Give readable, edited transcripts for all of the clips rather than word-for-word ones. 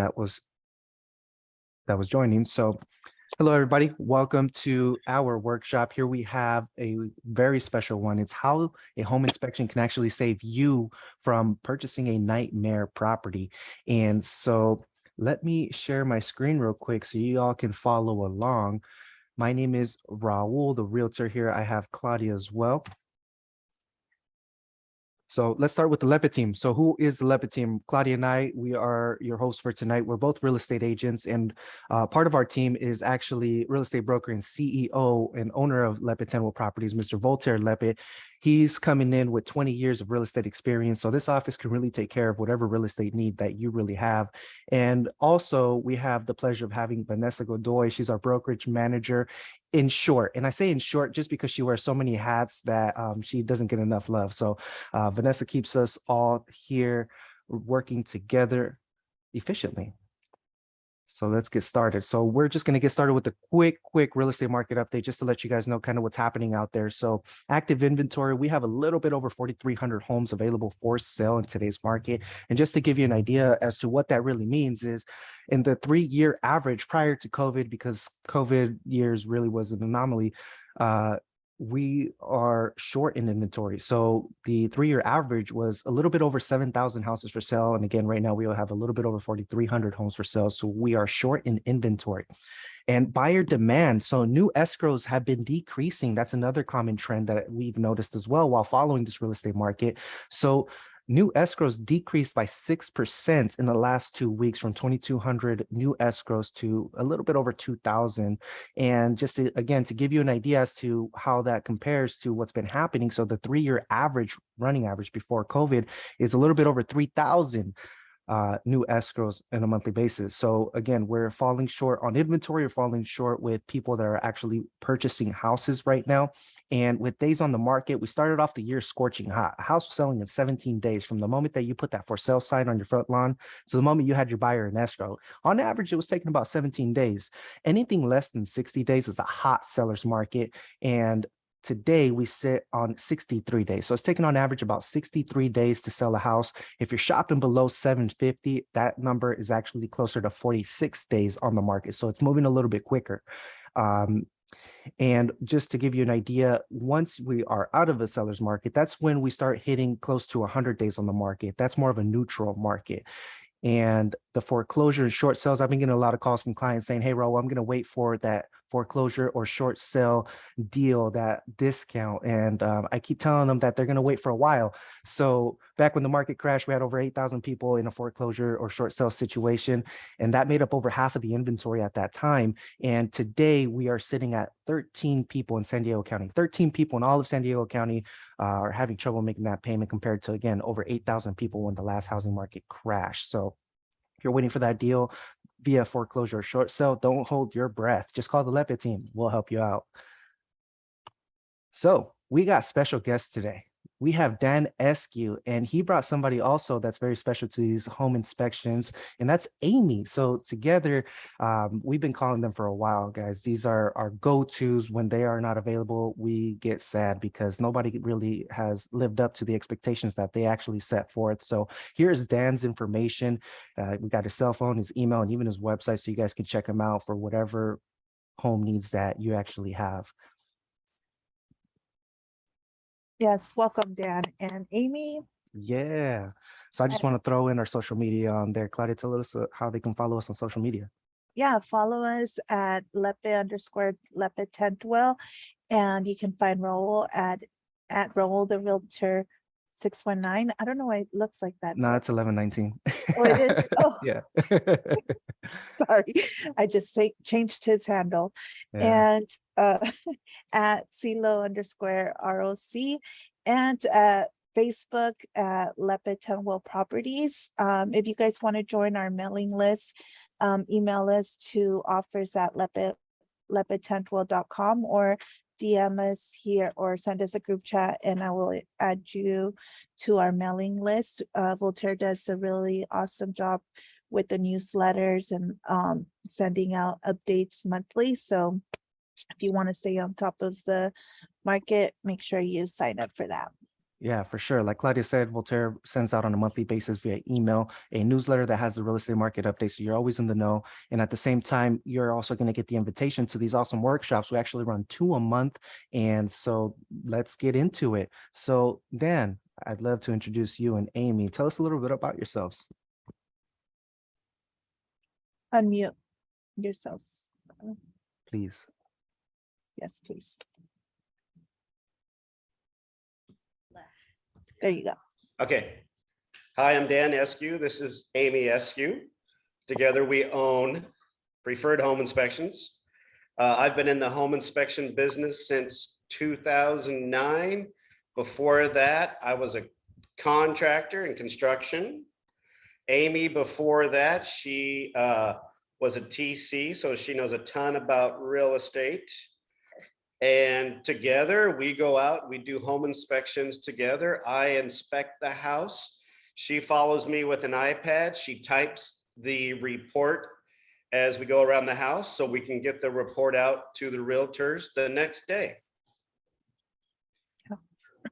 that was joining. So hello, everybody. Welcome to our workshop. Here we have a very special one. It's how a home inspection can actually save you from purchasing a nightmare property. And so let me share my screen real quick so you all can follow along. My name is Raul, the realtor here. I have Claudia as well. So let's start with the Lepe team. So who is the Lepe team? Claudia and I, we are your hosts for tonight. We're both real estate agents, and part of our team is actually real estate broker and CEO and owner of Lepe Tendwell Properties, Mr. Voltaire Lepe. He's coming in with 20 years of real estate experience. So this office can really take care of whatever real estate need that you really have. And also we have the pleasure of having Vanessa Godoy. She's our brokerage manager. In short, and I say in short just because she wears so many hats that she doesn't get enough love. So Vanessa keeps us all here working together efficiently. So let's get started. So we're just going to get started with a quick real estate market update just to let you guys know kind of what's happening out there. So active inventory, we have a little bit over 4,300 homes available for sale in today's market. And just to give you an idea as to what that really means is in the 3-year average prior to COVID, because COVID years really was an anomaly, we are short in inventory. So the 3-year average was a little bit over 7,000 houses for sale. And again, right now we will have a little bit over 4,300 homes for sale. So we are short in inventory. And buyer demand. So new escrows have been decreasing. That's another common trend that we've noticed as well while following this real estate market. So new escrows decreased by 6% in the last 2 weeks, from 2,200 new escrows to a little bit over 2,000. And just to, again, to give you an idea as to how that compares to what's been happening. So the 3-year average, running average before COVID, is a little bit over 3,000 new escrows on a monthly basis. So again, we're falling short on inventory, we're falling short with people that are actually purchasing houses right now. And with days on the market, we started off the year scorching hot. A house was selling in 17 days from the moment that you put that for sale sign on your front lawn to the moment you had your buyer in escrow. On average, it was taking about 17 days. Anything less than 60 days is a hot seller's market. And today we sit on 63 days. So it's taking on average about 63 days to sell a house. If you're shopping below 750, that number is actually closer to 46 days on the market. So it's moving a little bit quicker. And just to give you an idea, once we are out of a seller's market, that's when we start hitting close to 100 days on the market. That's more of a neutral market. And the foreclosure and short sales, I've been getting a lot of calls from clients saying, hey, Raul, I'm going to wait for that foreclosure or short sale deal, that discount. And I keep telling them that they're going to wait for a while. So back when the market crashed, we had over 8,000 people in a foreclosure or short sale situation. And that made up over half of the inventory at that time. And today we are sitting at 13 people in San Diego County. 13 people in all of San Diego County are having trouble making that payment compared to, again, over 8,000 people when the last housing market crashed. So if you're waiting for that deal via foreclosure or short sale, don't hold your breath. Just call the Lepe team. We'll help you out. So we got special guests today. We have Dan Eskew, and he brought somebody also that's very special to these home inspections, and that's Amy. So together, we've been calling them for a while, guys. These are our go-tos. When they are not available, we get sad because nobody really has lived up to the expectations that they actually set forth. So here's Dan's information. We got his cell phone, his email, and even his website, so you guys can check him out for whatever home needs that you actually have. Yes, welcome, Dan and Amy. Yeah. So I just want to throw in our social media on there. Claudia, tell us how they can follow us on social media. Yeah, follow us at Lepe Tendwell, and you can find Raul at Raul the Realtor 619. I don't know why it looks like that. No, it's 1119. Oh, it is. Oh, yeah. Sorry, I just changed his handle. Yeah. And at CeeLo_ROC, and Facebook at Lepe Tendwell Properties. If you guys want to join our mailing list, email us to offers@lepetendwell.com or DM us here or send us a group chat, and I will add you to our mailing list. Voltaire does a really awesome job with the newsletters and sending out updates monthly. So if you want to stay on top of the market, make sure you sign up for that. Yeah, for sure. Like Claudia said, Voltaire sends out on a monthly basis via email a newsletter that has the real estate market update. So you're always in the know. And at the same time, you're also going to get the invitation to these awesome workshops. We actually run 2 a month. And so let's get into it. So, Dan, I'd love to introduce you and Amy. Tell us a little bit about yourselves, Unmute yourselves. please. Yes, please. There you go. Okay. Hi, I'm Dan Eskew. This is Amy Eskew. Together we own Preferred Home Inspections. I've been in the home inspection business since 2009. Before that, I was a contractor in construction. Amy, before that, she was a TC, so she knows a ton about real estate. And together we go out, we do home inspections together. I inspect the house. She follows me with an iPad. She types the report as we go around the house so we can get the report out to the realtors the next day.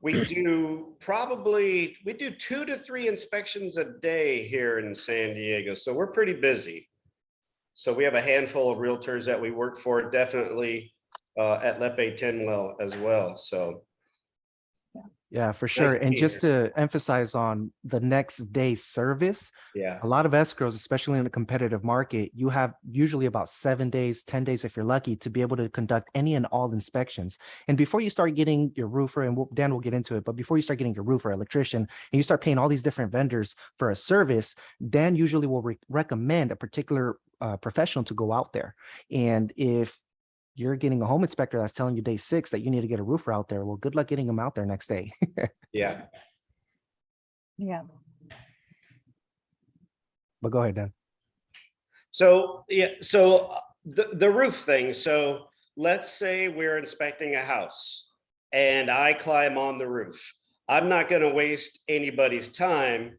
We do 2 to 3 inspections a day here in San Diego. So we're pretty busy. So we have a handful of realtors that we work for, definitely at Lepe Tendwell as well. So Yeah, for sure. nice to And be just here. to emphasize on the next day service, Yeah, a lot of escrows, especially in a competitive market, you have usually about 7 days, 10 days, if you're lucky, to be able to conduct any and all inspections. And before you start getting your roofer, and Dan will get into it, but before you start getting your roofer, electrician, and you start paying all these different vendors for a service, Dan usually will recommend a particular professional to go out there. And if you're getting a home inspector that's telling you day 6 that you need to get a roofer out there, well, good luck getting them out there next day. yeah. Yeah. But go ahead, Dan. So, yeah, so the roof thing. So let's say we're inspecting a house and I climb on the roof. I'm not going to waste anybody's time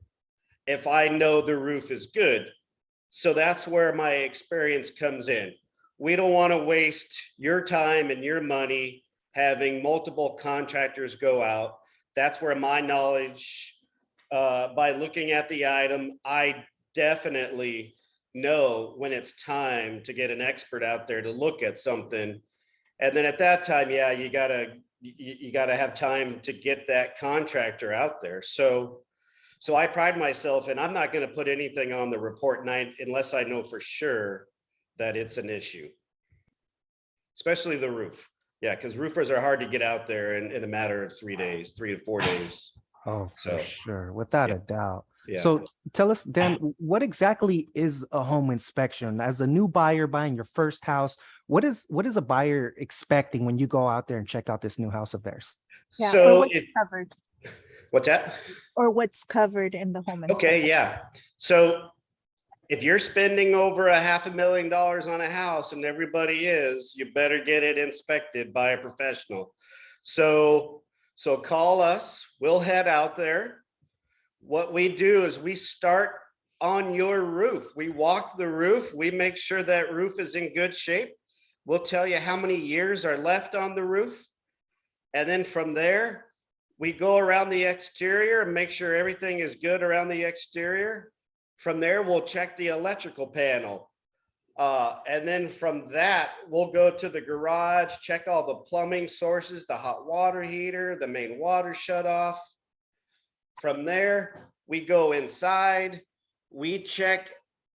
if I know the roof is good. So that's where my experience comes in. We don't want to waste your time and your money having multiple contractors go out. That's where my knowledge, by looking at the item, I definitely know when it's time to get an expert out there to look at something. And then at that time, yeah, you gotta have time to get that contractor out there. So I pride myself, and I'm not going to put anything on the report night unless I know for sure that it's an issue, especially the roof. Yeah, because roofers are hard to get out there in a matter of 3 days, 3 to 4 days. Oh, for So, sure, without yeah. a doubt. Yeah. So tell us, Dan, what exactly is a home inspection? As a new buyer buying your first house, what is a buyer expecting when you go out there and check out this new house of theirs? Yeah. Or So what's covered, what's that? or what's covered in the home inspection. Okay, yeah. So if you're spending over $500,000 on a house, and everybody is, you better get it inspected by a professional. So call us, we'll head out there. What we do is we start on your roof. We walk the roof, we make sure that roof is in good shape. We'll tell you how many years are left on the roof. And then from there, we go around the exterior and make sure everything is good around the exterior. From there, we'll check the electrical panel. And then from that, we'll go to the garage, check all the plumbing sources, the hot water heater, the main water shutoff. From there, we go inside, we check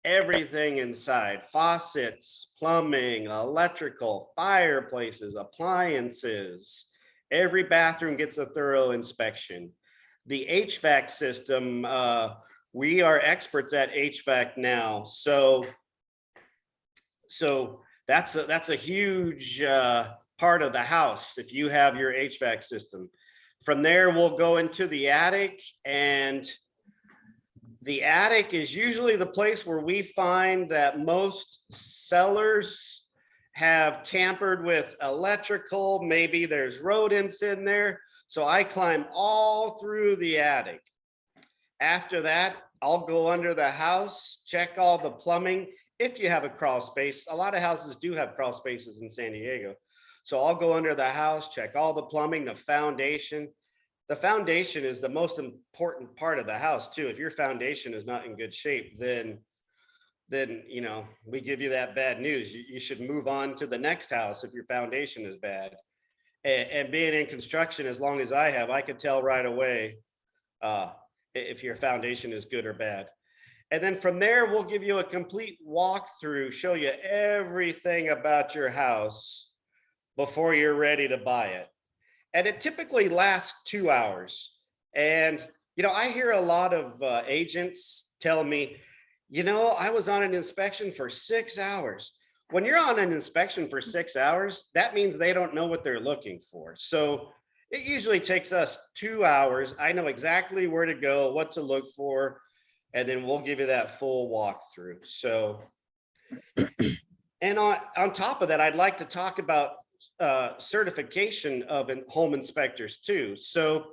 everything inside: faucets, plumbing, electrical, fireplaces, appliances. Every bathroom gets a thorough inspection. The HVAC system, we are experts at HVAC now. So that's a huge part of the house if you have your HVAC system. From there, we'll go into the attic, and the attic is usually the place where we find that most sellers have tampered with electrical. Maybe there's rodents in there. So I climb all through the attic. After that, I'll go under the house, check all the plumbing. If you have a crawl space, a lot of houses do have crawl spaces in San Diego. So I'll go under the house, check all the plumbing, the foundation. the foundation is the most important part of the house too. If your foundation is not in good shape, then you know, we give you that bad news. You should move on to the next house if your foundation is bad. And being in construction as long as I have, I could tell right away if your foundation is good or bad. And then from there, we'll give you a complete walkthrough, show you everything about your house before you're ready to buy it. And it typically lasts 2 hours. And, you know, I hear a lot of agents tell me, you know, I was on an inspection for 6 hours. When you're on an inspection for 6 hours, that means they don't know what they're looking for. So it usually takes us 2 hours. I know exactly where to go, what to look for, and then we'll give you that full walkthrough. So, and on top of that, I'd like to talk about certification of home inspectors too. So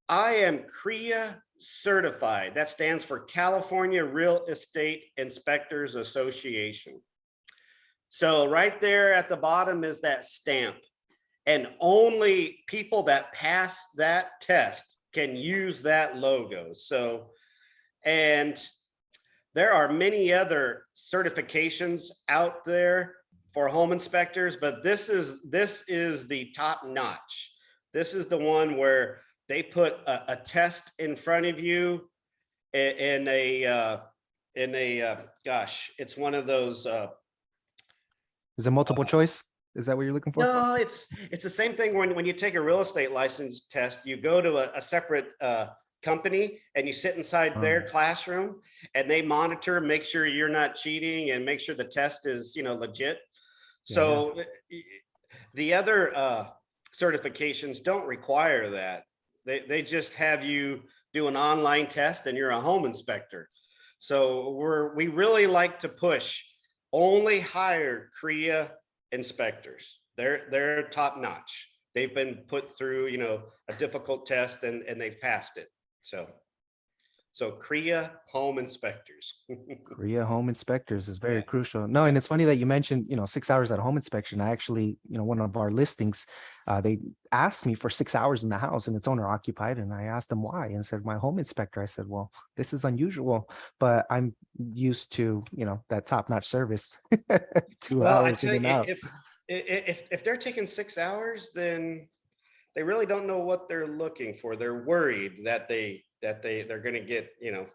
I am CREA certified. That stands for California Real Estate Inspectors Association. So right there at the bottom is that stamp, and only people that pass that test can use that logo. So, and there are many other certifications out there for home inspectors, but this is the top notch. This is the one where they put a test in front of you in a gosh, it's one of those. Is it multiple choice? Is that what you're looking for? No, it's the same thing when you take a real estate license test. You go to a separate company and you sit inside their classroom, and they monitor, make sure you're not cheating, and make sure the test is, you know, legit. So the other certifications don't require that. They just have you do an online test and you're a home inspector. So we really like to push only hire CREA inspectors. They're top notch. They've been put through, you know, a difficult test and they've passed it. So CREA home inspectors. CREA home inspectors is very crucial. No, and it's funny that you mentioned, you know, 6 hours at a home inspection. I actually, you know, one of our listings, they asked me for 6 hours in the house and it's owner occupied. And I asked them why, and said, my home inspector. I said, well, this is unusual, but I'm used to, you know, that top-notch service. 2 Well, I hours tell in and you, out. if they're taking 6 hours, then they really don't know what they're looking for. They're worried that they're going to get, you know,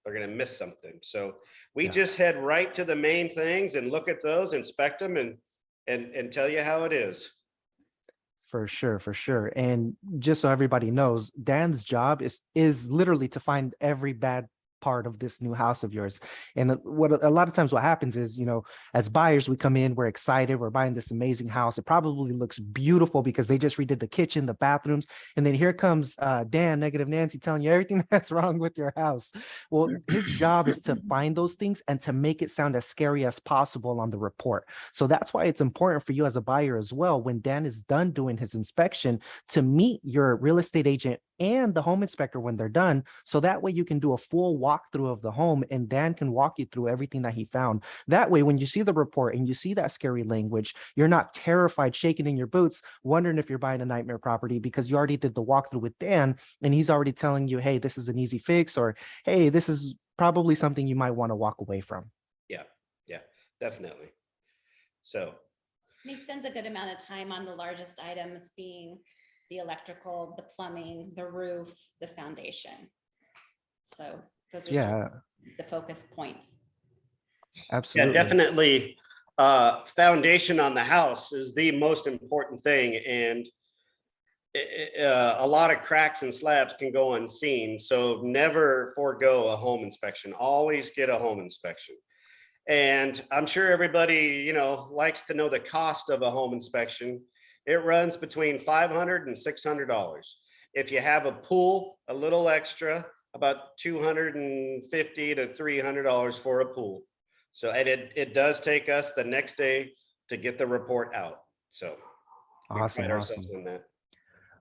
they're going to miss something. So we just head right to the main things and look at those, inspect them, and tell you how it is. For sure, for sure. And just so everybody knows, Dan's job is literally to find every bad part of this new house of yours. And what a lot of times what happens is, you know, as buyers, we come in, we're excited, we're buying this amazing house. It probably looks beautiful because they just redid the kitchen, the bathrooms, and then here comes Dan, Negative Nancy, telling you everything that's wrong with your house. Well, his job is to find those things and to make it sound as scary as possible on the report. So that's why it's important for you as a buyer as well, when Dan is done doing his inspection, to meet your real estate agent and the home inspector when they're done. So that way you can do a full walkthrough of the home and Dan can walk you through everything that he found. That way, when you see the report and you see that scary language, you're not terrified, shaking in your boots, wondering if you're buying a nightmare property, because you already did the walkthrough with Dan and he's already telling you, hey, this is an easy fix, or hey, this is probably something you might want to walk away from. Yeah, definitely. So he spends a good amount of time on the largest items, being the electrical, the plumbing, the roof, the foundation. So those are sort of the focus points. Absolutely. Yeah, definitely. Foundation on the house is the most important thing. And a lot of cracks and slabs can go unseen. So never forego a home inspection. Always get a home inspection. And I'm sure everybody, you know, likes to know the cost of a home inspection. It runs between $500 and $600. If you have a pool, a little extra, about $250 to $300 for a pool. So, and it does take us the next day to get the report out. So awesome. In that.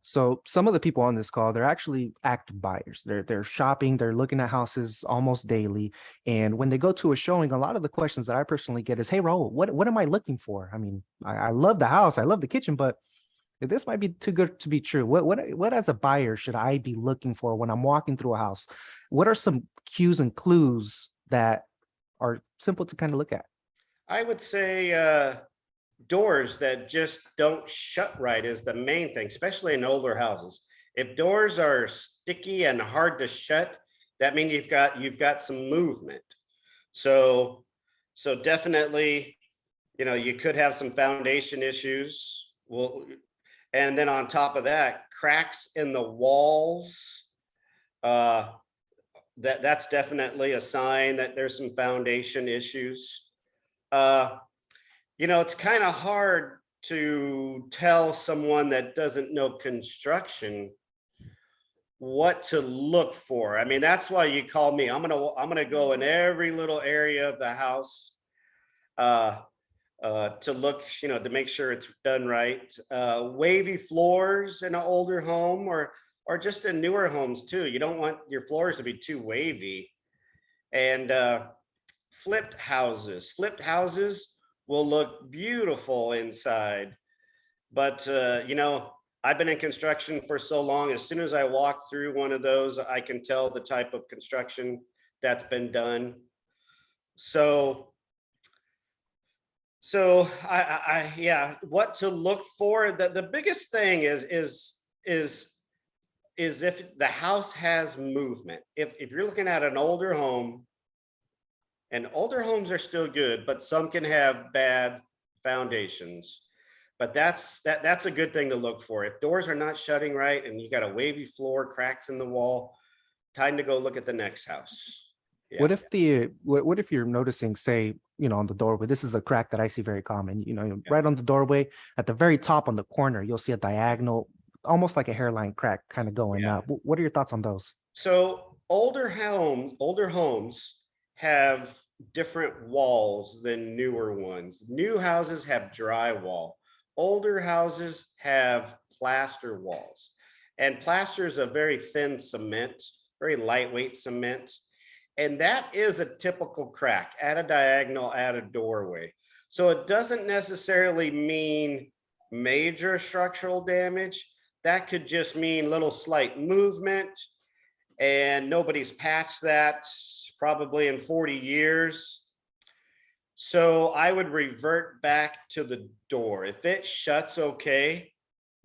So some of the people on this call, they're actually active buyers. They're shopping, they're looking at houses almost daily. And when they go to a showing, a lot of the questions that I personally get is, hey, Raul, what am I looking for? I mean, I love the house, I love the kitchen, but This might be too good to be true. What as a buyer should I be looking for when I'm walking through a house? What are some cues and clues that are simple to kind of look at? I would say doors that just don't shut right is the main thing, especially in older houses. If doors are sticky and hard to shut, that means you've got some movement. So definitely, you could have some foundation issues. Well, and then on top of that, cracks in the walls. That's definitely a sign that there's some foundation issues. It's kind of hard to tell someone that doesn't know construction what to look for. I mean, that's why you call me. I'm gonna go in every little area of the house to look, to make sure it's done right. Wavy floors in an older home or just in newer homes too. You don't want your floors to be too wavy. And flipped houses will look beautiful inside. But I've been in construction for so long. As soon as I walk through one of those, I can tell the type of construction that's been done. So yeah, what to look for. The biggest thing is if the house has movement. If you're looking at an older home, and older homes are still good, but some can have bad foundations. But that's a good thing to look for. If doors are not shutting right and you got a wavy floor, cracks in the wall, time to go look at the next house. Yeah. What if you're noticing, say, on the doorway, this is a crack that I see very common, right on the doorway, at the very top on the corner, you'll see a diagonal, almost like a hairline crack kind of going up. What are your thoughts on those? So older homes have different walls than newer ones. New houses have drywall. Older houses have plaster walls. And plaster is a very thin cement, very lightweight cement. And that is a typical crack at a diagonal at a doorway. So it doesn't necessarily mean major structural damage. That could just mean little slight movement, and nobody's patched that probably in 40 years. So I would revert back to the door. If it shuts okay,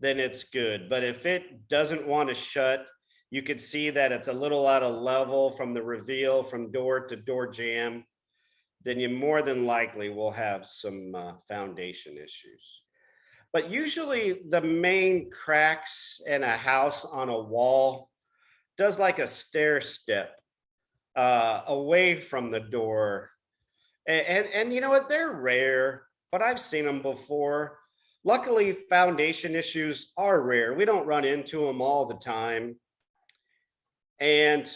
then it's good. But if it doesn't want to shut, you could see that it's a little out of level from the reveal from door to door jamb, then you more than likely will have some foundation issues. But usually the main cracks in a house on a wall does like a stair step away from the door. And you know what? They're rare, but I've seen them before. Luckily, foundation issues are rare. We don't run into them all the time. And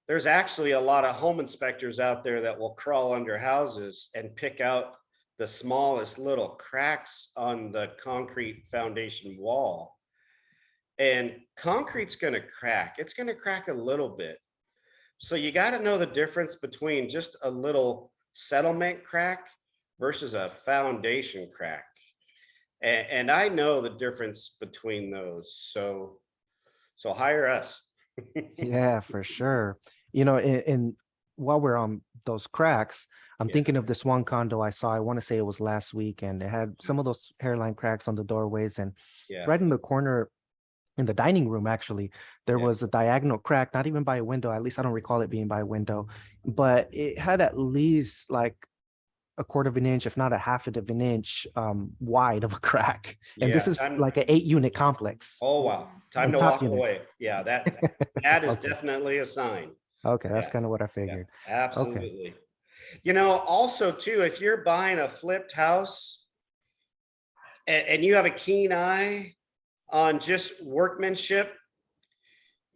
there's actually a lot of home inspectors out there that will crawl under houses and pick out the smallest little cracks on the concrete foundation wall. And concrete's going to crack. It's going to crack a little bit. So you got to know the difference between just a little settlement crack versus a foundation crack. And I know the difference between those. So hire us. Yeah, for sure. And while we're on those cracks, I'm thinking of this one condo I saw. I want to say it was last week, and it had some of those hairline cracks on the doorways, and right in the corner in the dining room, actually, there was a diagonal crack, not even by a window. At least I don't recall it being by a window, but it had at least like a quarter of an inch, if not a half of an inch wide of a crack. And this is like an 8-unit complex. Oh, wow. Time to walk away. Yeah, that is definitely a sign. Okay, that's kind of what I figured. Yeah, absolutely. Also too, if you're buying a flipped house and you have a keen eye on just workmanship,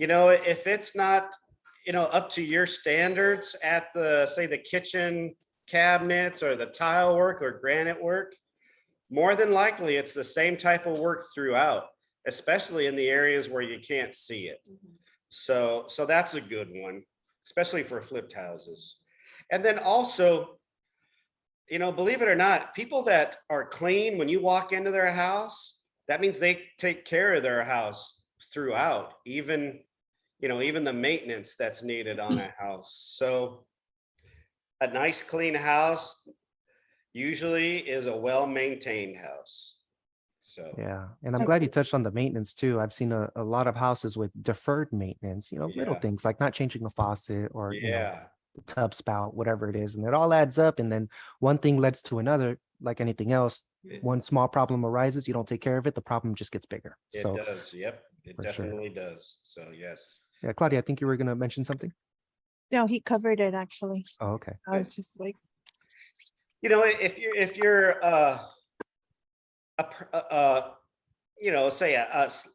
if it's not, up to your standards at say the kitchen cabinets or the tile work or granite work, more than likely it's the same type of work throughout, especially in the areas where you can't see it. So that's a good one, especially for flipped houses. And then also, believe it or not, people that are clean, when you walk into their house, that means they take care of their house throughout, even, even the maintenance that's needed on a house. So a nice clean house usually is a well-maintained house. So, Yeah, and I'm glad you touched on the maintenance too. I've seen a lot of houses with deferred maintenance, little yeah, things like not changing a faucet or, yeah, the tub spout, whatever it is. And it all adds up. And then one thing leads to another, like anything else. it One small problem arises, you don't take care of it, the problem just gets bigger. it So does. Yep, it for sure. definitely does. So, yes. Yeah, Claudia, I think you were going to mention something. No, he covered it actually. Oh, okay. I was just like, If you're say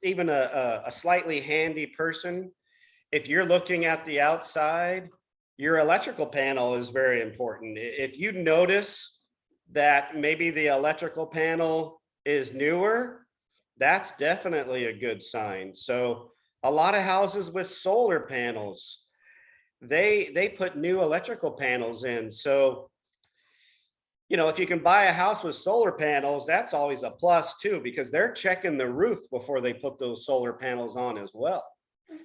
even a slightly handy person, if you're looking at the outside, your electrical panel is very important. If you notice that maybe the electrical panel is newer, that's definitely a good sign. So a lot of houses with solar panels, they put new electrical panels in. So if you can buy a house with solar panels, that's always a plus too, because they're checking the roof before they put those solar panels on as well.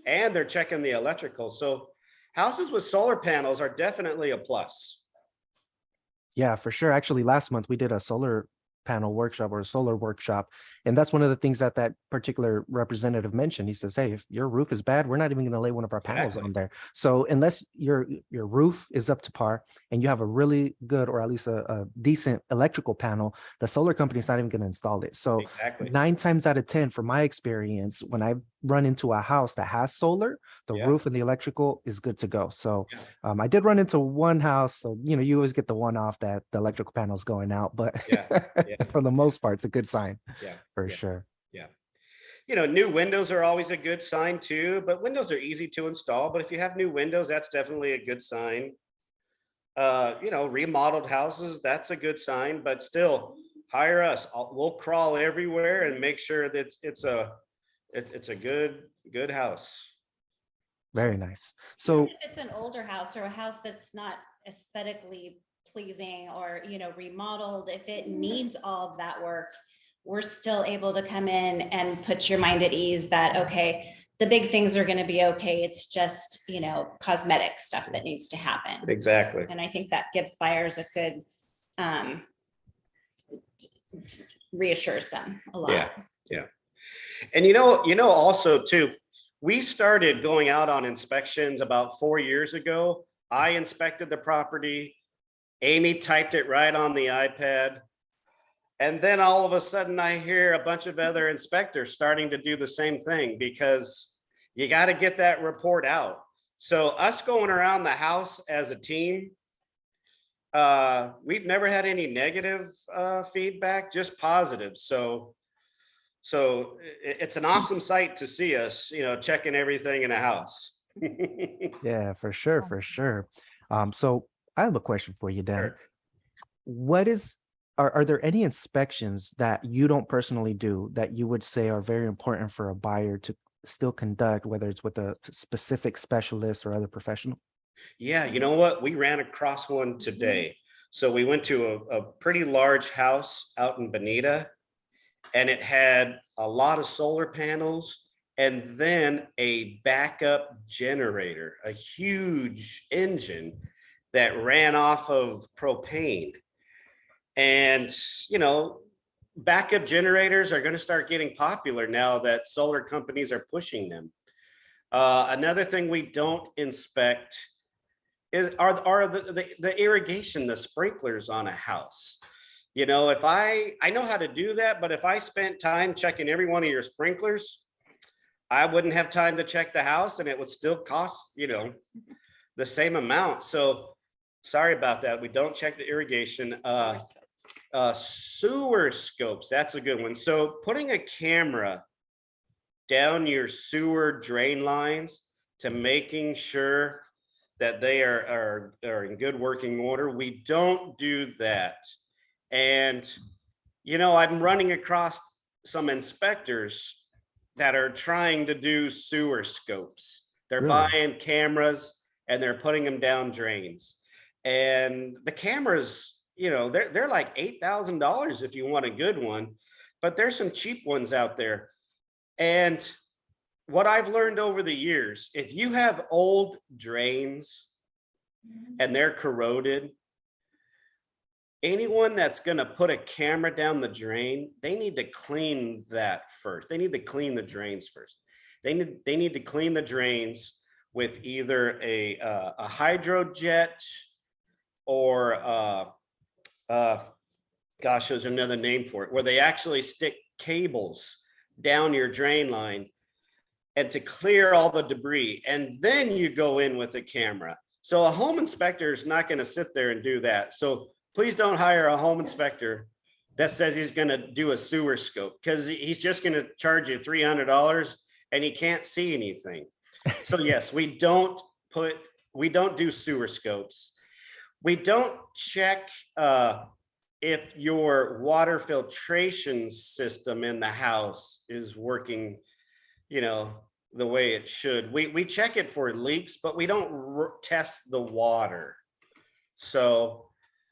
And they're checking the electrical. So houses with solar panels are definitely a plus. Yeah, for sure. Actually, last month we did a solar panel workshop or a solar workshop. And that's one of the things that particular representative mentioned. He says, hey, if your roof is bad, we're not even going to lay one of our panels Exactly. on there. So unless your roof is up to par and you have a really good or at least a decent electrical panel, the solar company is not even going to install it. So Exactly. 9 times out of 10, from my experience, when I run into a house that has solar, the Yeah. roof and the electrical is good to go. So Yeah. I did run into one house. So, you always get the one off that the electrical panel is going out, but Yeah. Yeah. for the most part, it's a good sign. Yeah. For Yeah. sure. Yeah. New windows are always a good sign too, but windows are easy to install. But if you have new windows, that's definitely a good sign. Remodeled houses, that's a good sign, but still hire us. We'll crawl everywhere and make sure that it's a good house. Very nice. So If it's an older house or a house that's not aesthetically pleasing or, remodeled, if it needs all of that work, we're still able to come in and put your mind at ease that, okay, the big things are going to be okay. It's just, cosmetic stuff that needs to happen. Exactly. And I think that gives buyers a good, reassures them a lot. Yeah. Yeah. And also too, we started going out on inspections about 4 years ago. I inspected the property. Amy typed it right on the iPad. And then all of a sudden I hear a bunch of other inspectors starting to do the same thing because you got to get that report out. So us going around the house as a team, we've never had any negative feedback, just positive. So it's an awesome sight to see us, checking everything in a house. yeah, for sure. For sure. So I have a question for you, Dan. Sure. Are there any inspections that you don't personally do that you would say are very important for a buyer to still conduct, whether it's with a specific specialist or other professional? Yeah, you know what? We ran across one today. So we went to a pretty large house out in Bonita, and it had a lot of solar panels and then a backup generator, a huge engine that ran off of propane. And, backup generators are going to start getting popular now that solar companies are pushing them. Another thing we don't inspect are the irrigation, the sprinklers on a house. If I know how to do that, but if I spent time checking every one of your sprinklers, I wouldn't have time to check the house and it would still cost, the same amount. So sorry about that. We don't check the irrigation. Sewer scopes, that's a good one. So putting a camera down your sewer drain lines to making sure that they are in good working order. We don't do that. And, I'm running across some inspectors that are trying to do sewer scopes. They're Really? buying cameras and they're putting them down drains. And the cameras, they're like $8,000 if you want a good one. but there's some cheap ones out there. And what I've learned over the years, if you have old drains and they're corroded, anyone that's going to put a camera down the drain, they need to clean that first. They need to clean the drains first. They need to clean the drains with either a hydro jet or gosh, there's another name for it, where they actually stick cables down your drain line and to clear all the debris. And then you go in with a camera. So a home inspector is not going to sit there and do that. So please don't hire a home inspector that says he's going to do a sewer scope, because he's just going to charge you $300 and he can't see anything. So yes, we don't do sewer scopes. We don't check if your water filtration system in the house is working, the way it should. We check it for leaks, but we don't test the water. So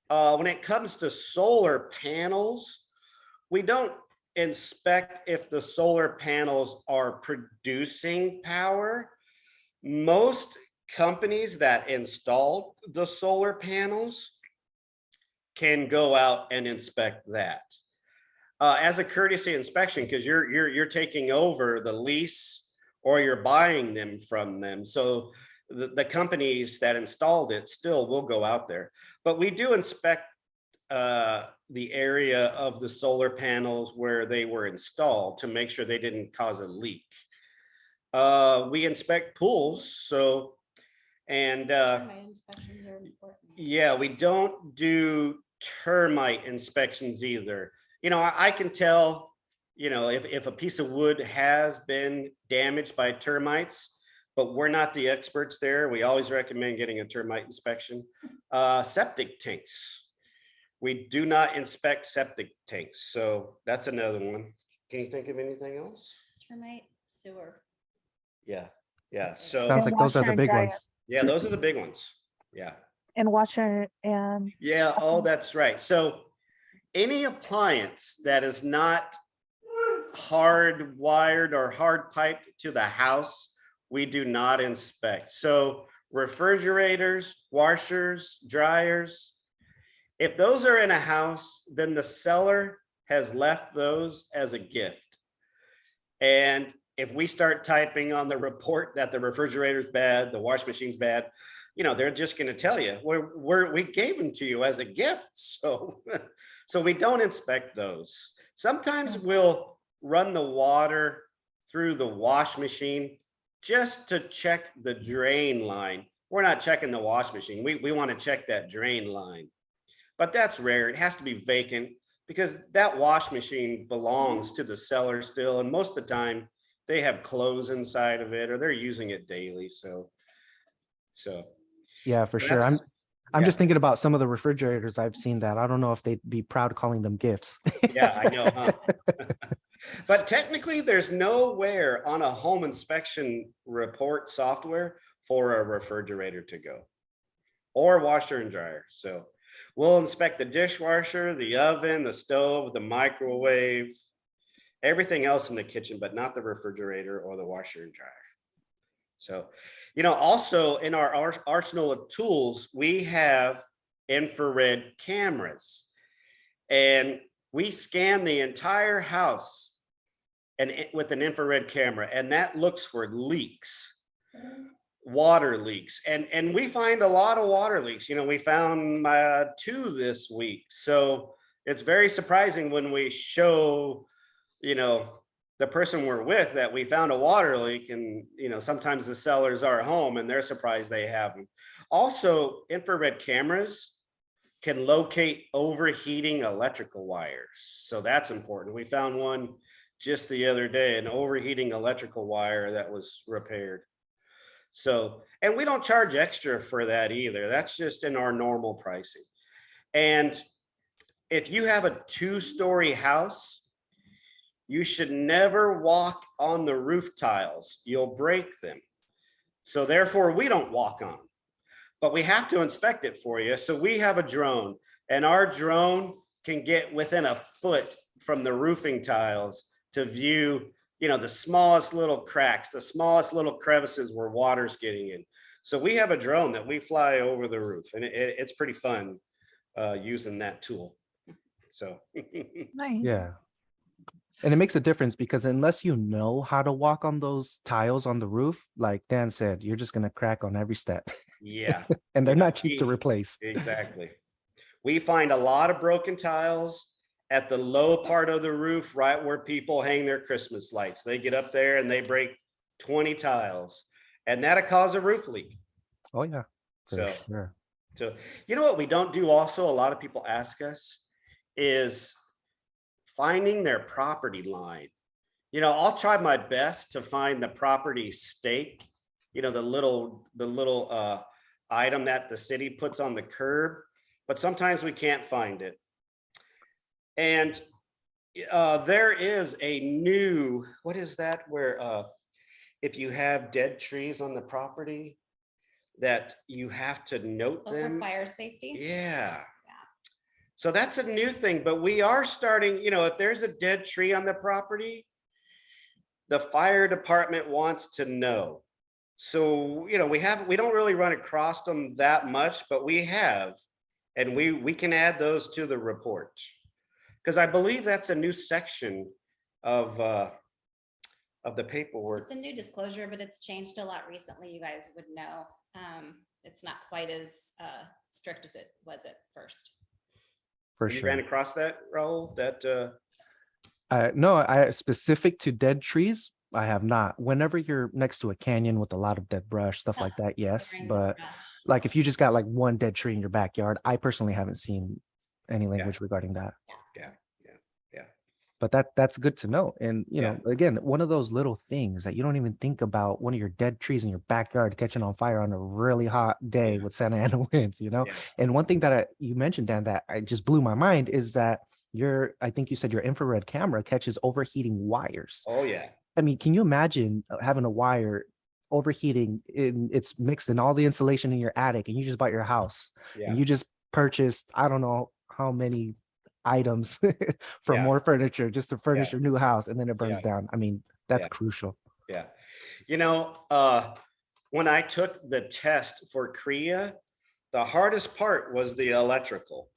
when it comes to solar panels, we don't inspect if the solar panels are producing power. Most companies that install the solar panels can go out and inspect that as a courtesy inspection, because you're taking over the lease or you're buying them from them. So the companies that installed it still will go out there, but we do inspect the area of the solar panels where they were installed to make sure they didn't cause a leak. We inspect pools, yeah, we don't do termite inspections either. I can tell, if a piece of wood has been damaged by termites, but we're not the experts there. We always recommend getting a termite inspection. Septic tanks. We do not inspect septic tanks. So that's another one. Can you think of anything else? Termite, sewer. Yeah. So Sounds like those are the big ones. yeah, those are the big ones. Yeah. And washer and Yeah. Oh, that's right. So any appliance that is not hardwired or hard piped to the house, we do not inspect. So refrigerators, washers, dryers, if those are in a house, then the seller has left those as a gift. And if we start typing on the report that the refrigerator's bad, the wash machine's bad, they're just going to tell you we gave them to you as a gift. So we don't inspect those. Sometimes we'll run the water through the wash machine just to check the drain line. We're not checking the wash machine. We want to check that drain line, but that's rare. It has to be vacant because that wash machine belongs to the seller still. And most of the time they have clothes inside of it or they're using it daily. So yeah, for sure. I'm just thinking about some of the refrigerators I've seen that I don't know if they'd be proud calling them gifts. Yeah, I know. Huh? But technically there's nowhere on a home inspection report software for a refrigerator to go or washer and dryer. So we'll inspect the dishwasher, the oven, the stove, the microwave, everything else in the kitchen, but not the refrigerator or the washer and dryer. So, also in our arsenal of tools, we have infrared cameras and we scan the entire house with an infrared camera, and that looks for leaks, water leaks. And we find a lot of water leaks. We found 2 this week. So it's very surprising when we show, the person we're with that we found a water leak, and sometimes the sellers are home and they're surprised they have them. Also, infrared cameras can locate overheating electrical wires. So that's important. We found one just the other day, an overheating electrical wire that was repaired. So, and we don't charge extra for that either. That's just in our normal pricing. And if you have a 2-story house, you should never walk on the roof tiles. You'll break them. So therefore we don't walk on, but we have to inspect it for you. So we have a drone, and our drone can get within a foot from the roofing tiles to view, the smallest little cracks, the smallest little crevices where water's getting in. So we have a drone that we fly over the roof, and it's pretty fun using that tool. So Nice. Yeah. And it makes a difference because unless you know how to walk on those tiles on the roof, like Dan said, you're just going to crack on every step. yeah, And they're Yeah, not cheap to we- replace. exactly. We find a lot of broken tiles at the low part of the roof, right where people hang their Christmas lights. They get up there and they break 20 tiles, and that'll cause a roof leak. Oh, yeah. For So, sure. so what we don't do also, a lot of people ask us, is finding their property line. I'll try my best to find the property stake, the little item that the city puts on the curb, but sometimes we can't find it. And there is a new, what is that, where if you have dead trees on the property, that you have to note Oh, for them. fire safety. Yeah. So that's a new thing, but we are starting, if there's a dead tree on the property, the fire department wants to know. So, we don't really run across them that much, but we have, and we can add those to the report. Because I believe that's a new section of the paperwork. It's a new disclosure, but it's changed a lot recently. You guys would know. It's not quite as strict as it was at first. For You sure. ran across that, Raul? No, I specific to dead trees, I have not. Whenever you're next to a canyon with a lot of dead brush, stuff like that, yes. Clearing the But brush. like if you just got like one dead tree in your backyard, I personally haven't seen any language regarding that. Yeah. But that's good to know. And Yeah. Again, one of those little things that you don't even think about, one of your dead trees in your backyard catching on fire on a really hot day Yeah. with Santa Ana winds, Yeah. And one thing that you mentioned, Dan, that I just blew my mind is that I think you said your infrared camera catches overheating wires. Oh, yeah. I mean, can you imagine having a wire overheating it's mixed in all the insulation in your attic, and you just bought your house Yeah. and you just purchased, I don't know how many items for Yeah. more furniture just to furnish Yeah. your new house, and then it burns Yeah. down. I mean, that's Yeah. crucial. Yeah. When I took the test for CREA, the hardest part was the electrical.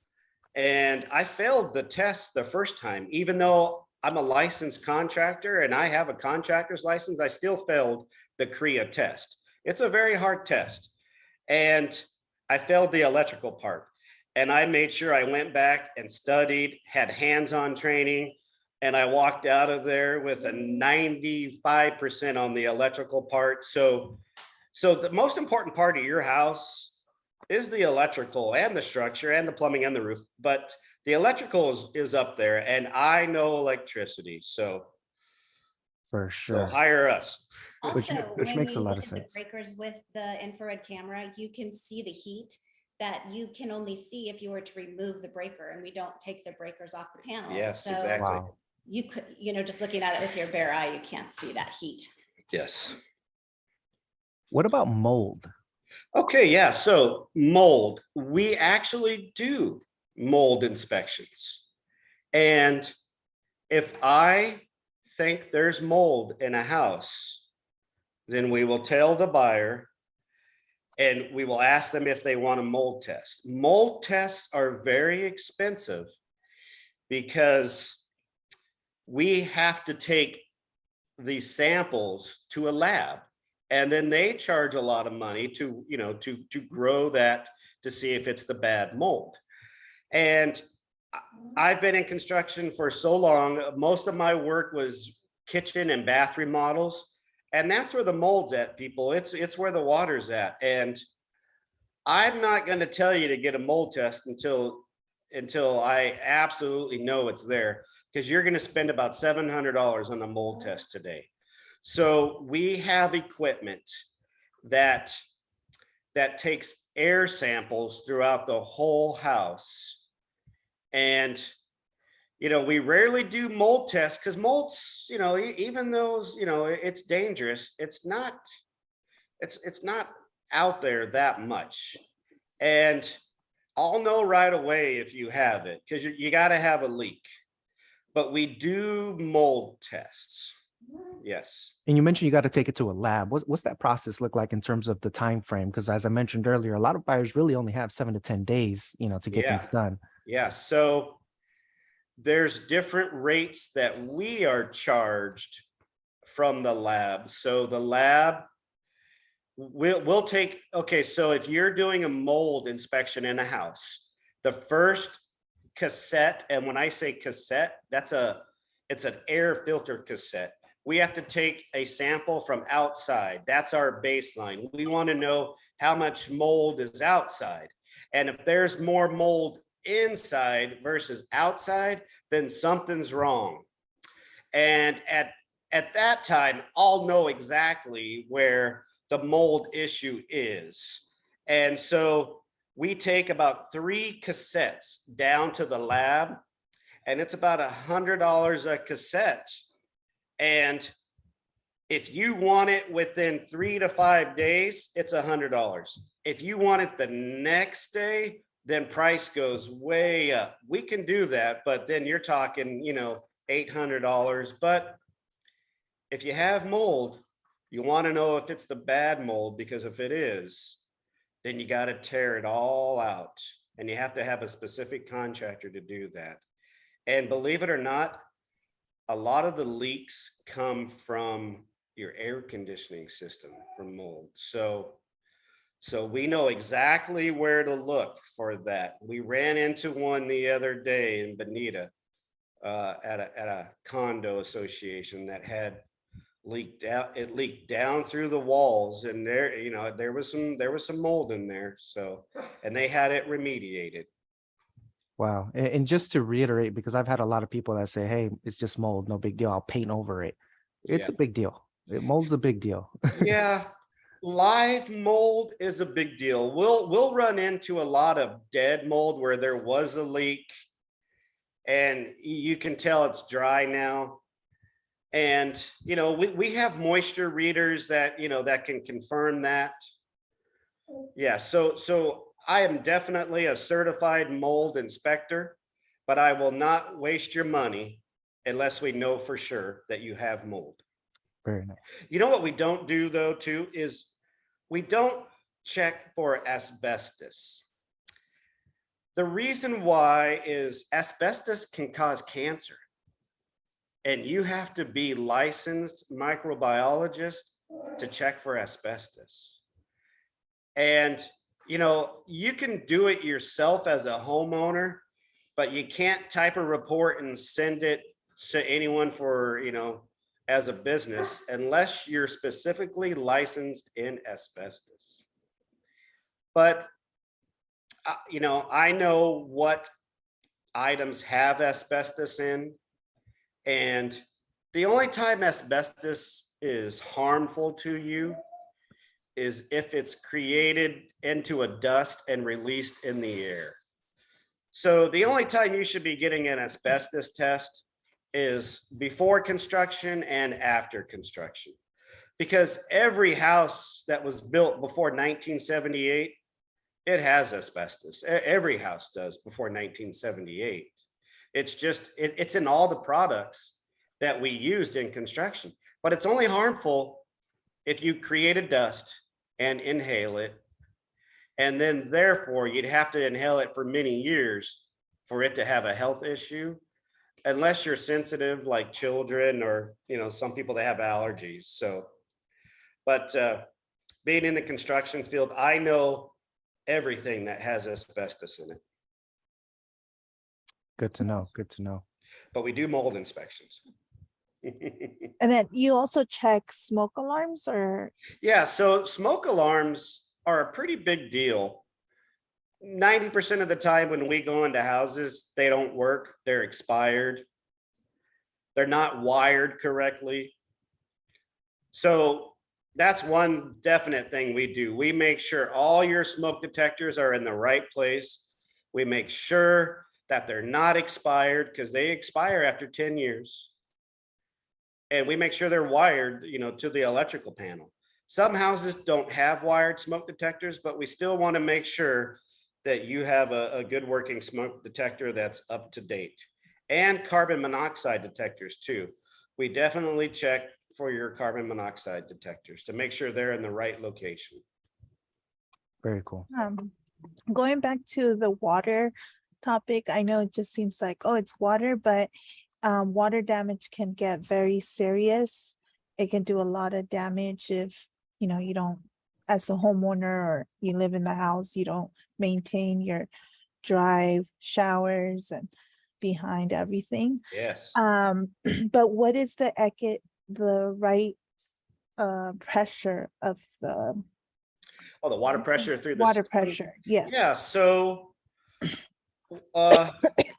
And I failed the test the first time, even though I'm a licensed contractor and I have a contractor's license, I still failed the CREA test. It's a very hard test. And I failed the electrical part. And I made sure I went back and studied, had hands-on training, and I walked out of there with a 95% on the electrical part. So the most important part of your house is the electrical and the structure and the plumbing and the roof, but the electrical is up there, and I know electricity, so For sure. hire us. Which Also, makes when a we lot look of at the sense. breakers with the infrared camera, you can see the heat that you can only see if you were to remove the breaker, and we don't take the breakers off the panels. Yes, So exactly. Wow. you could, just looking at it with your bare eye, you can't see that heat. Yes. What about mold? Okay, yeah, so mold, we actually do mold inspections. And if I think there's mold in a house, then we will tell the buyer and we will ask them if they want a mold test. Mold tests are very expensive because we have to take these samples to a lab, and then they charge a lot of money to grow that to see if it's the bad mold. And I've been in construction for so long. Most of my work was kitchen and bath remodels, and that's where the mold's at, people. It's where the water's at. And I'm not going to tell you to get a mold test until I absolutely know it's there, because you're going to spend about $700 on a mold test today. So we have equipment that takes air samples throughout the whole house. And, we rarely do mold tests because molds, even those, it's dangerous. It's not out there that much. And I'll know right away if you have it, because you got to have a leak. but we do mold tests. Yes. And you mentioned you got to take it to a lab. What's that process look like in terms of the time frame? Because as I mentioned earlier, a lot of buyers really only have 7 to 10 days, to get Yeah. things done. Yeah. So there's different rates that we are charged from the lab. So the lab we'll take, okay, so if you're doing a mold inspection in a house, the first cassette, and when I say cassette, it's an air filter cassette. We have to take a sample from outside. That's our baseline. We want to know how much mold is outside. And if there's more mold inside versus outside, then something's wrong. And at that time, I'll know exactly where the mold issue is. And so we take about 3 cassettes down to the lab, and it's about $100 a cassette. And if you want it within 3 to 5 days, it's $100. If you want it the next day, then price goes way up. We can do that, but then you're talking, $800. But if you have mold, you want to know if it's the bad mold, because if it is, then you got to tear it all out, and you have to have a specific contractor to do that. And believe it or not, a lot of the leaks come from your air conditioning system from mold. So we know exactly where to look for that. We ran into one the other day in Bonita at a condo association that had leaked out. It leaked down through the walls, and there was some mold in there. So, and they had it remediated. Wow. And just to reiterate, because I've had a lot of people that say, hey, it's just mold, no big deal, I'll paint over it. It's a big deal. Mold's a big deal. Yeah. Live mold is a big deal. We'll run into a lot of dead mold where there was a leak and you can tell it's dry now. And, we have moisture readers that, that can confirm that. Yeah. So I am definitely a certified mold inspector, but I will not waste your money unless we know for sure that you have mold. Very nice. You know what we don't do though, too, is we don't check for asbestos. The reason why is asbestos can cause cancer. And you have to be licensed microbiologist to check for asbestos. And, you can do it yourself as a homeowner, but you can't type a report and send it to anyone for, as a business, unless you're specifically licensed in asbestos. But, I know what items have asbestos in. And the only time asbestos is harmful to you is if it's created into a dust and released in the air. So the only time you should be getting an asbestos test is before construction and after construction. Because every house that was built before 1978, it has asbestos. Every house does before 1978. It's just, it's in all the products that we used in construction, but it's only harmful if you create a dust and inhale it. And then therefore you'd have to inhale it for many years for it to have a health issue, unless you're sensitive like children or, some people that have allergies. So, but being in the construction field, I know everything that has asbestos in it. Good to know. Good to know. But we do mold inspections. And then you also check smoke alarms or? Yeah, so smoke alarms are a pretty big deal. 90% of the time when we go into houses, they don't work. They're expired. They're not wired correctly. So that's one definite thing we do. We make sure all your smoke detectors are in the right place. We make sure that they're not expired, because they expire after 10 years. And we make sure they're wired, to the electrical panel. Some houses don't have wired smoke detectors, but we still want to make sure that you have a good working smoke detector that's up to date. and carbon monoxide detectors too. We definitely check for your carbon monoxide detectors to make sure they're in the right location. Very cool. Going back to the water topic, I know it just seems like, oh, it's water, but water damage can get very serious. It can do a lot of damage if, you don't, as the homeowner or you live in the house, you don't maintain your drive, showers, and behind everything. Yes. But what is the right pressure of the Oh, the water pressure through the water system? pressure? Yes. Yeah, so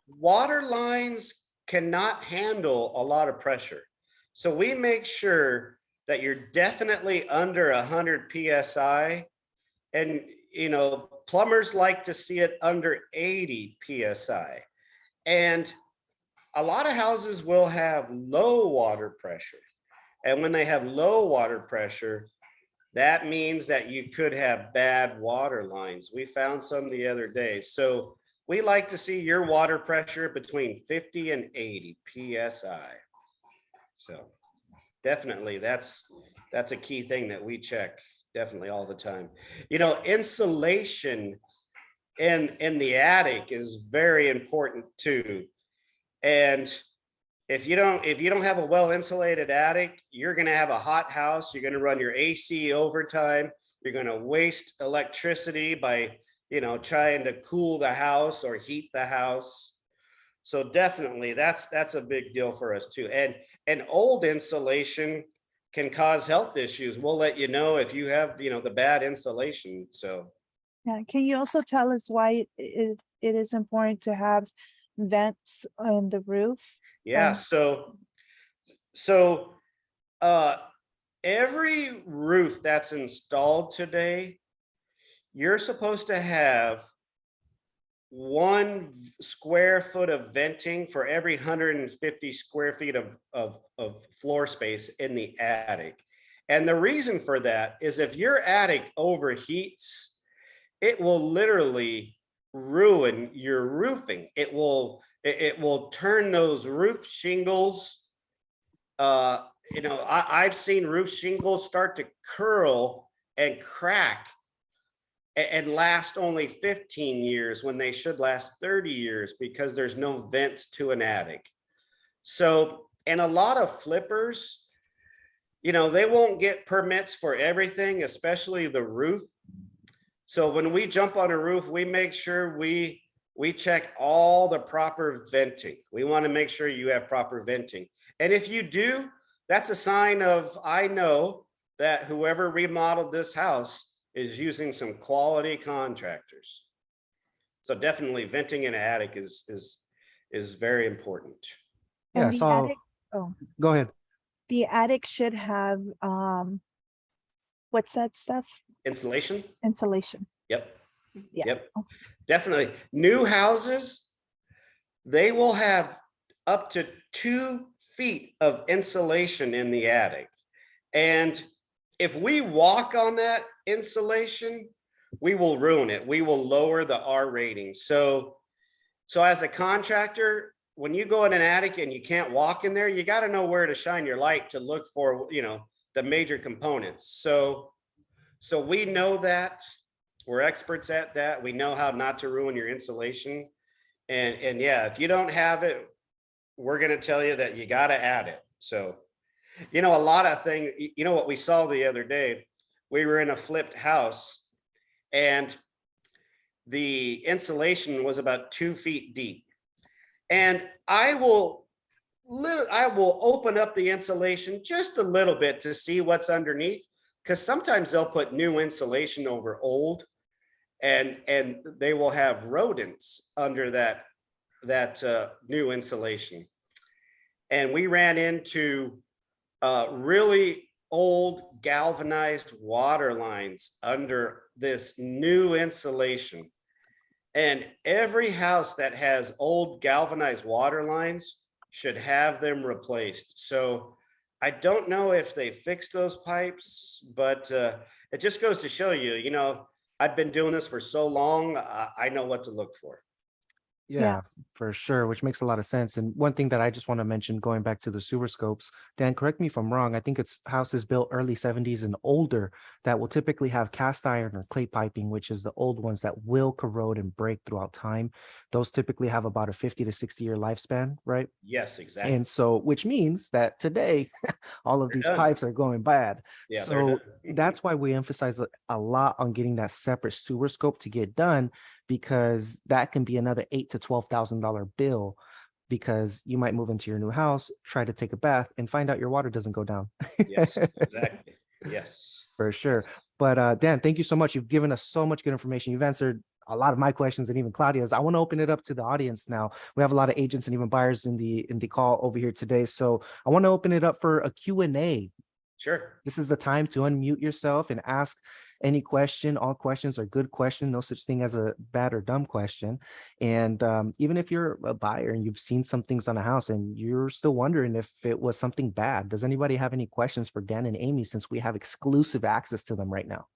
water lines cannot handle a lot of pressure. So we make sure that you're definitely under 100 PSI. And, plumbers like to see it under 80 PSI. And a lot of houses will have low water pressure. And when they have low water pressure, that means that you could have bad water lines. We found some the other day. So we like to see your water pressure between 50 and 80 PSI. So definitely that's a key thing that we check definitely all the time. Insulation in the attic is very important too. And if you don't have a well insulated attic, you're going to have a hot house. You're going to run your AC overtime. You're going to waste electricity by, trying to cool the house or heat the house. So definitely that's a big deal for us too. And old insulation can cause health issues. We'll let you know if you have, the bad insulation. So Yeah. Can you also tell us why it is important to have vents on the roof? yeah, from- so every roof that's installed today, you're supposed to have 1 square foot of venting for every 150 square feet of floor space in the attic. And the reason for that is if your attic overheats, it will literally ruin your roofing. It will turn those roof shingles. I've seen roof shingles start to curl and crack and last only 15 years when they should last 30 years because there's no vents to an attic. So, and a lot of flippers, they won't get permits for everything, especially the roof. So when we jump on a roof, we make sure we check all the proper venting. We want to make sure you have proper venting. And if you do, that's a sign of, I know that whoever remodeled this house is using some quality contractors. So definitely venting in an attic is very important. And Yeah, the so attic, go ahead. the attic should have, what's that stuff? Insulation? Insulation. Yep. Yeah. Yep. Definitely. New houses, they will have up to 2 feet of insulation in the attic. And if we walk on that insulation, we will ruin it. We will lower the R rating. So as a contractor, when you go in an attic and you can't walk in there, you got to know where to shine your light to look for, the major components. So we know that. We're experts at that. We know how not to ruin your insulation. And yeah, if you don't have it, we're going to tell you that you got to add it. So, a lot of things, what we saw the other day, we were in a flipped house and the insulation was about 2 feet deep. And I will open up the insulation just a little bit to see what's underneath, because sometimes they'll put new insulation over old and they will have rodents under that new insulation. And we ran into really old galvanized water lines under this new insulation. And every house that has old galvanized water lines should have them replaced. So I don't know if they fixed those pipes, but it just goes to show you, I've been doing this for so long, I know what to look for. Yeah, for sure, which makes a lot of sense. And one thing that I just want to mention, going back to the sewer scopes, Dan, correct me if I'm wrong. I think it's houses built early 70s and older that will typically have cast iron or clay piping, which is the old ones that will corrode and break throughout time. Those typically have about a 50 to 60-year lifespan, right? Yes, exactly. And so, which means that today, all of They're these done. pipes are going bad. Yeah, they're So done. that's why we emphasize a lot on getting that separate sewer scope to get done, because that can be another $8,000 to $12,000 bill, because you might move into your new house, try to take a bath, and find out your water doesn't go down. Yes, exactly. Yes. For sure. But Dan, thank you so much. You've given us so much good information. You've answered a lot of my questions and even Claudia's. I want to open it up to the audience now. We have a lot of agents and even buyers in the call over here today. So I want to open it up for a Q&A. Sure. This is the time to unmute yourself and ask any question. All questions are good questions. No such thing as a bad or dumb question. And even if you're a buyer and you've seen some things on a house and you're still wondering if it was something bad, does anybody have any questions for Dan and Amy, since we have exclusive access to them right now?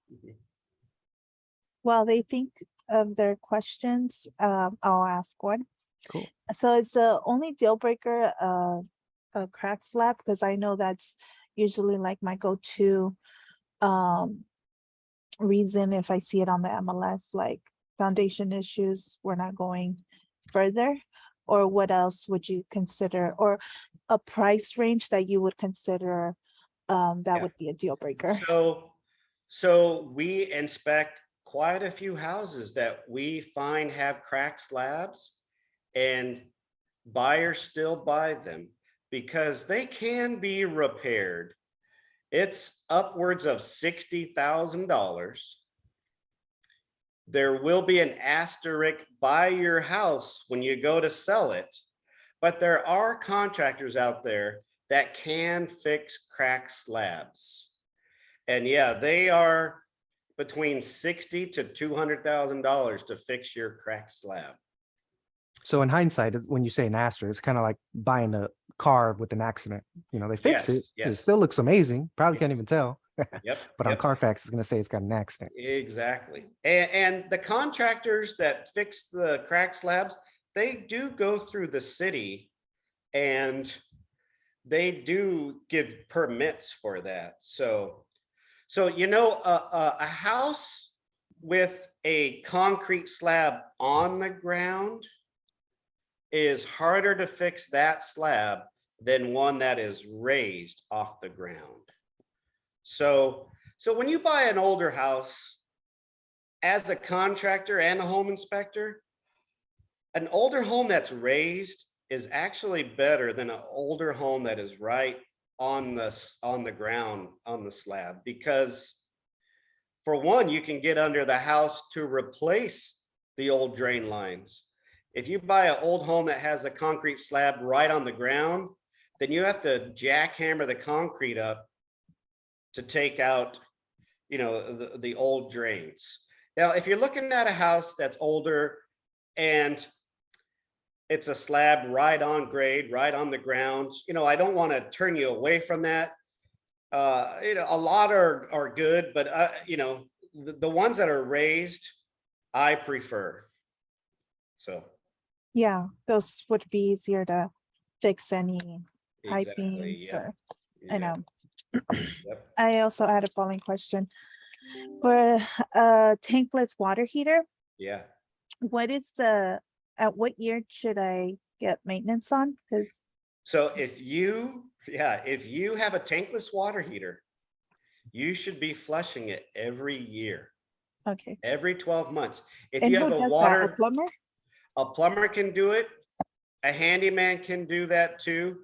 While they think of their questions, I'll ask one. Cool. So it's the only deal breaker, a crack slab, because I know that's usually like my go-to reason if I see it on the MLS, like foundation issues, we're not going further. Or what else would you consider, or a price range that you would consider that Yeah. would be a deal breaker? So we inspect quite a few houses that we find have cracked slabs, and buyers still buy them because they can be repaired. It's upwards of $60,000. There will be an asterisk by your house when you go to sell it, but there are contractors out there that can fix cracked slabs. And yeah, they are between $60,000 to $200,000 to fix your cracked slab. So in hindsight, when you say an asterisk, it's kind of like buying a car with an accident. You know, they fixed Yes, it. It yes. still looks amazing. Probably can't even tell. Yep. But on yep. Carfax, it's going to say it's got an accident. Exactly. And the contractors that fix the crack slabs, they do go through the city and they do give permits for that. So you know, a house with a concrete slab on the ground is harder to fix that slab than one that is raised off the ground. So when you buy an older house, as a contractor and a home inspector, an older home that's raised is actually better than an older home that is right on the ground, on the slab, because for one, you can get under the house to replace the old drain lines. If you buy an old home that has a concrete slab right on the ground, then you have to jackhammer the concrete up to take out, you know, the old drains. Now, if you're looking at a house that's older and it's a slab right on grade, right on the ground, you know, I don't want to turn you away from that. You know, a lot are good, but you know, the ones that are raised, I prefer. So Yeah, those would be easier to fix any piping. exactly, yeah. I know. Yep. I also had a following question. For a tankless water heater, Yeah. what is at what year should I get maintenance on? Because So if you have a tankless water heater, you should be flushing it every year, okay. every 12 months. If And you who have a does that? A water, plumber? a plumber can do it. A handyman can do that too.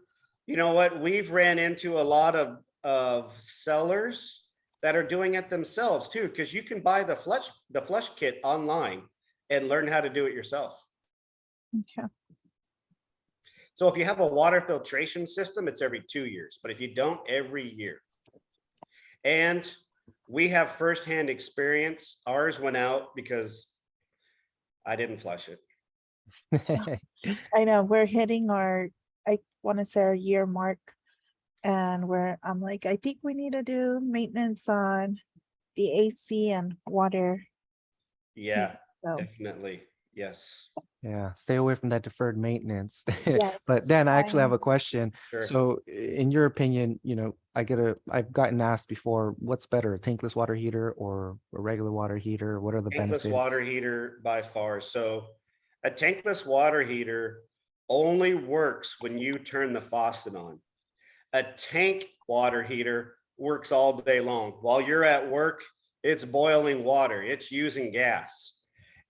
You know what? We've ran into a lot of sellers that are doing it themselves too, because you can buy the flush kit online and learn how to do it yourself. Okay. So if you have a water filtration system, it's every 2 years, but if you don't, every year. And we have firsthand experience. Ours went out because I didn't flush it. I know we're hitting I want to say our year mark, and I'm like, I think we need to do maintenance on the AC and water. Yeah, So definitely. Yes. Yeah, stay away from that deferred maintenance. But Yes. Dan, I actually have a know. question. Sure. So in your opinion, I've gotten asked before, what's better, a tankless water heater or a regular water heater? What are the Tankless water benefits? heater by far. So a tankless water heater only works when you turn the faucet on. A tank water heater works all day long. While you're at work, it's boiling water, it's using gas.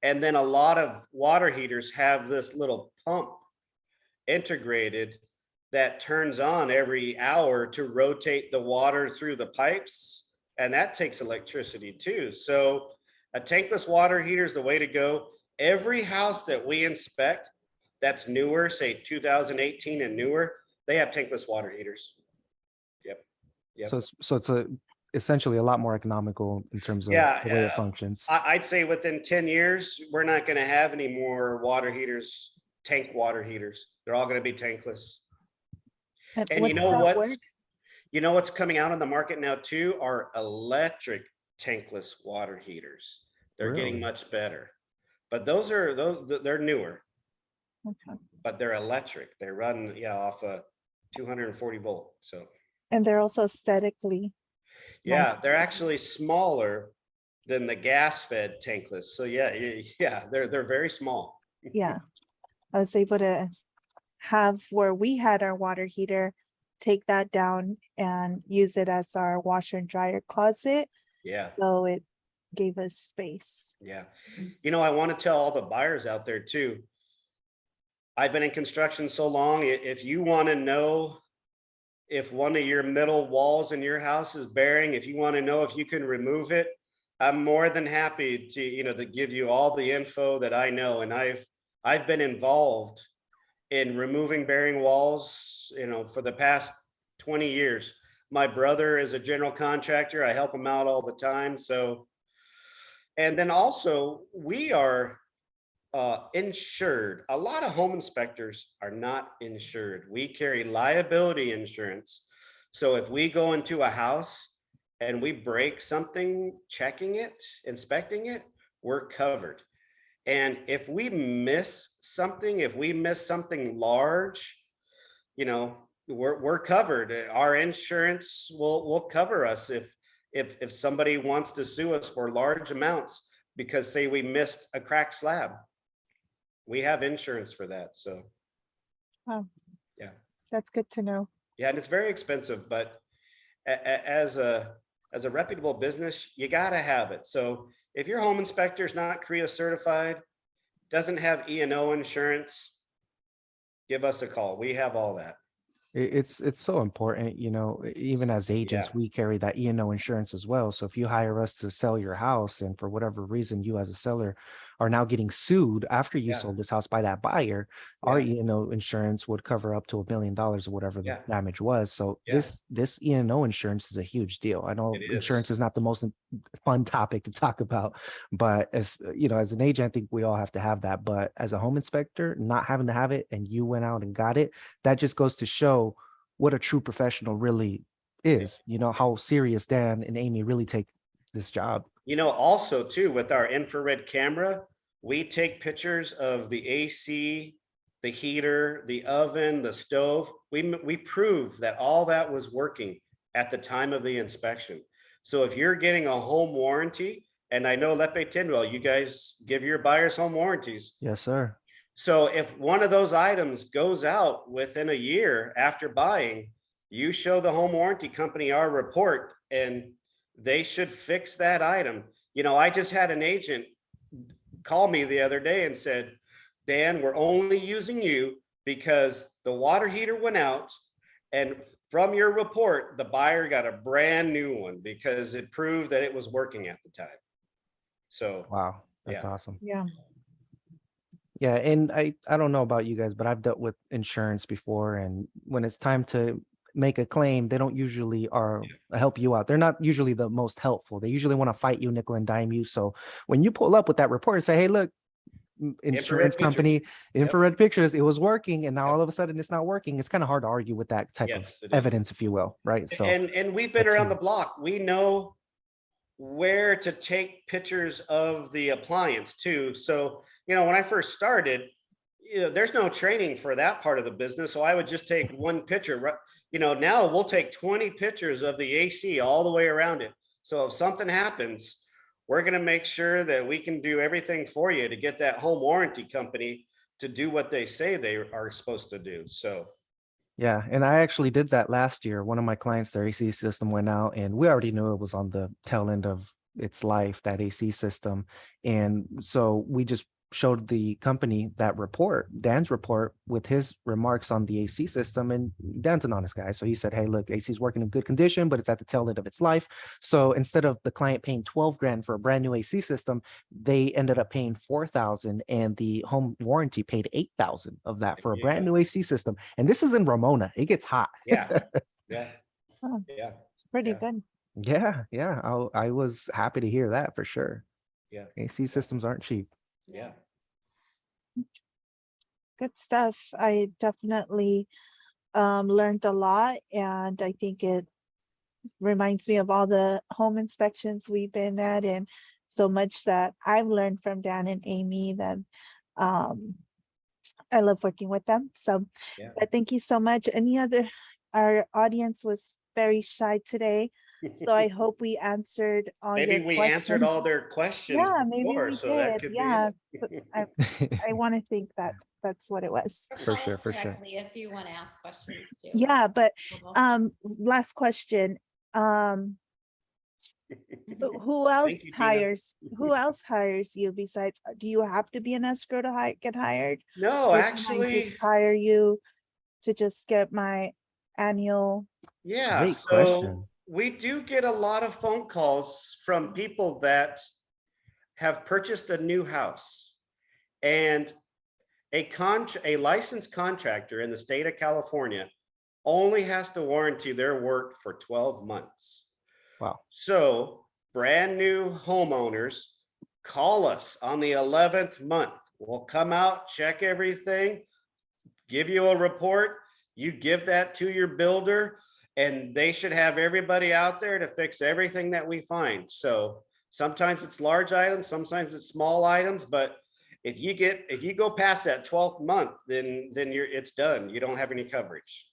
And then a lot of water heaters have this little pump integrated that turns on every hour to rotate the water through the pipes. And that takes electricity too. So a tankless water heater is the way to go. Every house that we inspect that's newer, say 2018 and newer, they have tankless water heaters. Yep. So Yep. it's essentially a lot more economical in terms of Yeah. the way it functions. I'd say within 10 years, we're not going to have any more water heaters, tank water heaters. They're all going to be tankless. And And what's that word? you know what's coming out on the market now too are electric tankless water heaters. They're getting Really? much better. But they're newer, Okay. but they're electric. They run off a 240 volt. So And they're also aesthetically yeah, nice. they're actually smaller than the gas fed tankless. So yeah, they're very small. Yeah. I was able to have where we had our water heater, take that down and use it as our washer and dryer closet. Yeah. So it gave us space. Yeah. You know, I want to tell all the buyers out there too. I've been in construction so long. If you want to know if one of your middle walls in your house is bearing, if you want to know if you can remove it, I'm more than happy to give you all the info that I know. And I've been involved in removing bearing walls, for the past 20 years. My brother is a general contractor. I help him out all the time. So, and then also we are insured. A lot of home inspectors are not insured. We carry liability insurance. So if we go into a house and we break something, checking it, inspecting it, we're covered. And if we miss something large, we're covered. Our insurance will cover us if somebody wants to sue us for large amounts because say we missed a cracked slab. We have insurance for that. So Wow. Yeah. That's good to know. Yeah, and it's very expensive, but as a reputable business, you gotta have it. So if your home inspector is not CREA certified, doesn't have E&O insurance, give us a call. We have all that. It's so important, even as agents, Yeah. we carry that E&O insurance as well. So if you hire us to sell your house and for whatever reason you as a seller are now getting sued after you Yeah. sold this house by that buyer, our Yeah. E&O insurance would cover up to $1 million or whatever the Yeah. damage was. So Yeah. this E&O insurance is a huge deal. I know It is. insurance is not the most fun topic to talk about, but as as an agent, I think we all have to have that. But as a home inspector, not having to have it and you went out and got it, that just goes to show what a true professional really is, how serious Dan and Amy really take this job. Also too, with our infrared camera, we take pictures of the AC, the heater, the oven, the stove. We prove that all that was working at the time of the inspection. So if you're getting a home warranty, and I know Lepe Tendwell, you guys give your buyers home warranties. Yes, sir. So if one of those items goes out within a year after buying, you show the home warranty company our report and they should fix that item. I just had an agent call me the other day and said, Dan, we're only using you because the water heater went out and from your report, the buyer got a brand new one because it proved that it was working at the time. So, Wow, that's yeah. awesome. Yeah. Yeah, and I don't know about you guys, but I've dealt with insurance before, and when it's time to make a claim, they don't usually help you out. They're not usually the most helpful. They usually want to fight you, nickel and dime you. So when you pull up with that report and say, "Hey, look, insurance company, infrared pictures, it was working, and now all of a sudden it's not working," it's kind of hard to argue with that type of evidence, if you will, right? So and we've been around the block. We know where to take pictures of the appliance too. So, when I first started, there's no training for that part of the business. So I would just take one picture. Now we'll take 20 pictures of the AC all the way around it. So if something happens, we're going to make sure that we can do everything for you to get that home warranty company to do what they say they are supposed to do. So. Yeah, and I actually did that last year. One of my clients, their AC system went out, and we already knew it was on the tail end of its life, that AC system. And so we just showed the company that report, Dan's report, with his remarks on the AC system. And Dan's an honest guy. So he said, hey, look, AC is working in good condition, but it's at the tail end of its life. So instead of the client paying 12 grand for a brand new AC system, they ended up paying 4,000, and the home warranty paid 8,000 of that for a brand new AC system. And this is in Ramona. It gets hot. Yeah. Yeah. Oh, Yeah. it's pretty Yeah. good. Yeah. I was happy to hear that for sure. Yeah. AC systems aren't cheap. Yeah. Good stuff. I definitely learned a lot, and I think it reminds me of all the home inspections we've been at, and so much that I've learned from Dan and Amy that I love working with them. So, Yeah. but thank you so much. Our audience was very shy today, so I hope we answered all your Maybe we answered all questions. their questions Yeah, maybe before, we so that did. could be Yeah, it. I want to think that that's what it was. Or For call sure, us for sure. directly if you want to ask questions too. Yeah, but We'll- last question. Who else you, Tina. hires you besides, do you have to be an escrow to get hired? No, Or can I actually, just hire you to just get my annual? yeah, Great so question. we do get a lot of phone calls from people that have purchased a new house, and a licensed contractor in the state of California only has to warranty their work for 12 months. Wow. So brand new homeowners call us on the 11th month. We'll come out, check everything, give you a report. You give that to your builder, and they should have everybody out there to fix everything that we find. So sometimes it's large items, sometimes it's small items, but if you go past that 12th month, then it's done. You don't have any coverage.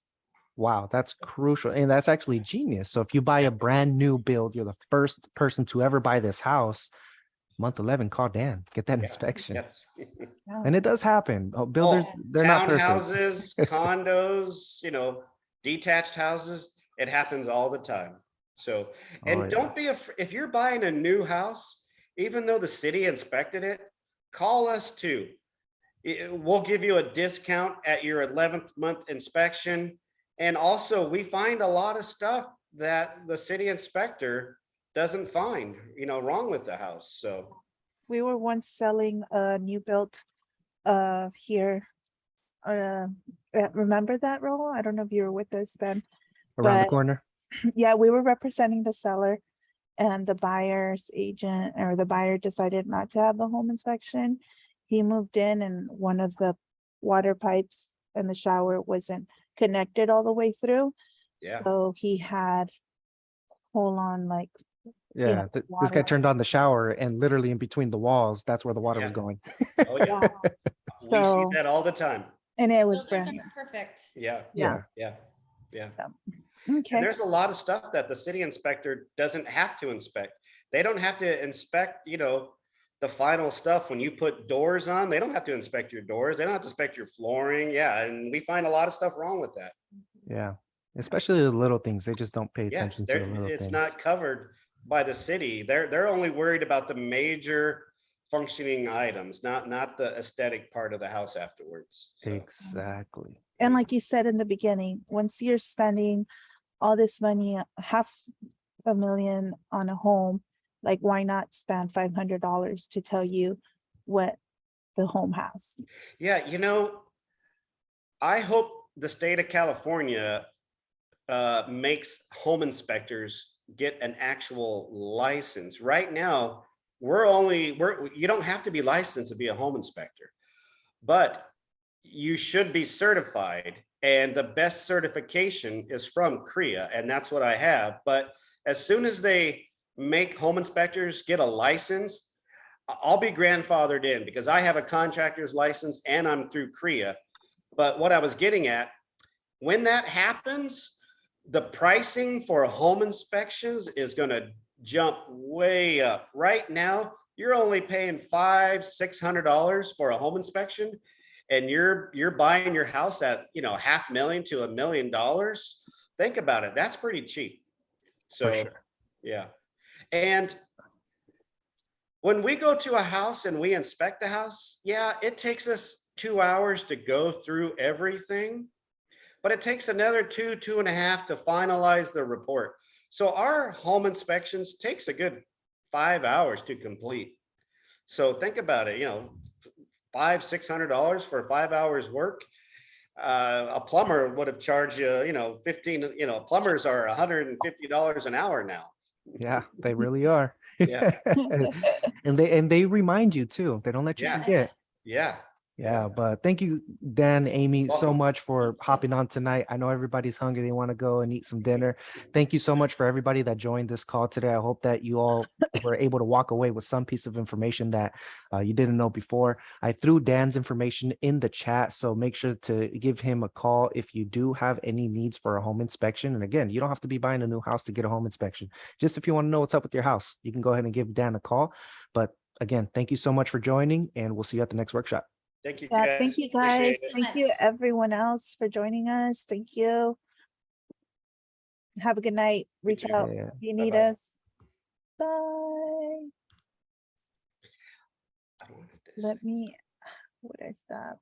Wow, that's crucial. And that's actually genius. So if you buy a brand new build, you're the first person to ever buy this house. Month 11, call Dan, get that Yeah, inspection. yes. No. And it does happen. Builders, they're not perfect. Townhouses, condos, detached houses, it happens all the time. So, and Oh, yeah. don't be if you're buying a new house, even though the city inspected it, call us too. We'll give you a discount at your 11th month inspection. And also, we find a lot of stuff that the city inspector doesn't find, wrong with the house. So We were once selling a new built here. Remember that role? I don't know if you were with us then. Around the but- corner. Yeah, we were representing the seller, and the buyer's agent or the buyer decided not to have the home inspection. He moved in, and one of the water pipes and the shower wasn't connected all the way through. Yeah. So he had full on like, Yeah, this guy water. turned on the shower, and literally in between the walls, that's where the water was Yeah. going. oh yeah, we see So- that all the time. and it was Filters brand new. aren't perfect. Yeah, Yeah. yeah. So, And okay, there's a lot of stuff that the city inspector doesn't have to inspect. They don't have to inspect, the final stuff. When you put doors on, they don't have to inspect your doors. They don't have to inspect your flooring. Yeah. And we find a lot of stuff wrong with that. Yeah, especially the little things. They just don't pay Yeah. attention to the little It's things. not covered by the city. They're only worried about the major functioning items, not the aesthetic part of the house afterwards. So, Exactly. and like you said in the beginning, once you're spending all this money, $500,000 on a home, like why not spend $500 to tell you what the home has? yeah, I hope the state of California makes home inspectors get an actual license. Right now, you don't have to be licensed to be a home inspector, but you should be certified. And the best certification is from CREA, and that's what I have. But as soon as they make home inspectors get a license, I'll be grandfathered in because I have a contractor's license and I'm through CREA. But what I was getting at, when that happens, the pricing for home inspections is gonna jump way up. Right now, you're only paying $500-600 for a home inspection. And you're buying your house at, $500,000 to $1 million. Think about it. That's pretty cheap. For So, sure. yeah. And when we go to a house and we inspect the house, yeah, it takes us 2 hours to go through everything, but it takes another 2.5 to finalize the report. So our home inspections takes a good 5 hours to complete. So think about it, $500-600 for 5 hours work. A plumber would have charged you, 15, plumbers are $150 an hour now. Yeah, they really are. Yeah. And they remind you too. They don't let you Yeah. forget. Yeah. Yeah, but thank you, Dan, Amy, so Welcome. much for hopping on tonight. I know everybody's hungry. They want to go and eat some dinner. Thank you so much for everybody that joined this call today. I hope that you all were able to walk away with some piece of information that you didn't know before. I threw Dan's information in the chat, so make sure to give him a call if you do have any needs for a home inspection. And again, you don't have to be buying a new house to get a home inspection. Just if you want to know what's up with your house, you can go ahead and give Dan a call. But again, thank you so much for joining, and we'll see you at the next workshop. Thank you. Yeah, thank you Appreciate guys. it. Thank you everyone else for joining us. Thank you. Have a good night. Reach too. out Yeah. if you need Bye-bye. us. Bye. I wanted this. Let me, what is that?